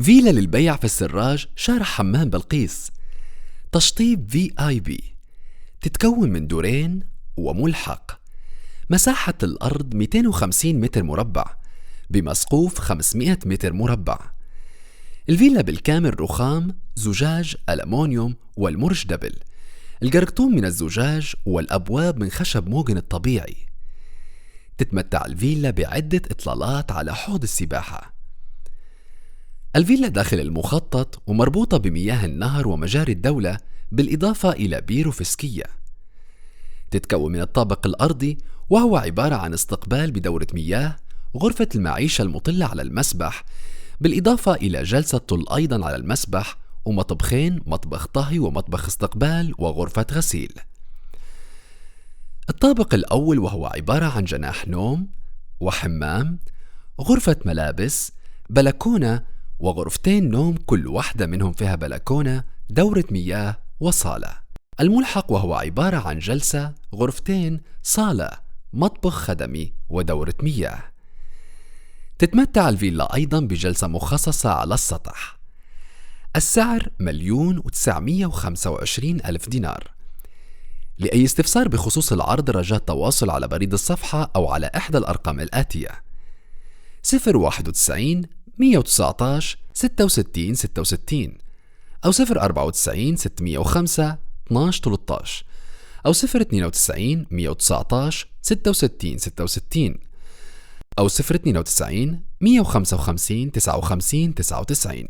فيلا للبيع في السراج شارع حمام بلقيس. تشطيب VIP. تتكون من دورين وملحق. مساحة الأرض 250 متر مربع بمسقوف 500 متر مربع. الفيلا بالكامل رخام، زجاج، ألمونيوم والمرج دبل. الجركتون من الزجاج والأبواب من خشب موغن الطبيعي. تتمتع الفيلا بعدة إطلالات على حوض السباحة. الفيلا داخل المخطط ومربوطة بمياه النهر ومجاري الدولة، بالإضافة إلى بيروفسكية. تتكون من الطابق الأرضي وهو عبارة عن استقبال بدورة مياه، غرفة المعيشة المطلة على المسبح، بالإضافة إلى جلسة طل أيضا على المسبح، ومطبخين، مطبخ طهي ومطبخ استقبال وغرفة غسيل. الطابق الأول وهو عبارة عن جناح نوم وحمام، غرفة ملابس، بلكونة وغرفتين نوم كل واحدة منهم فيها بلكونة، دورة مياه وصالة. الملحق وهو عبارة عن جلسة، غرفتين، صالة، مطبخ خدمي ودورة مياه. تتمتع الفيلا أيضا بجلسة مخصصة على السطح. السعر 1,925,000 دينار. لأي استفسار بخصوص العرض رجاء التواصل على بريد الصفحة أو على إحدى الأرقام الآتية: 091 119 66 66 أو 094 605 12 13 أو 092 119 66 66 أو 092 155 59 99.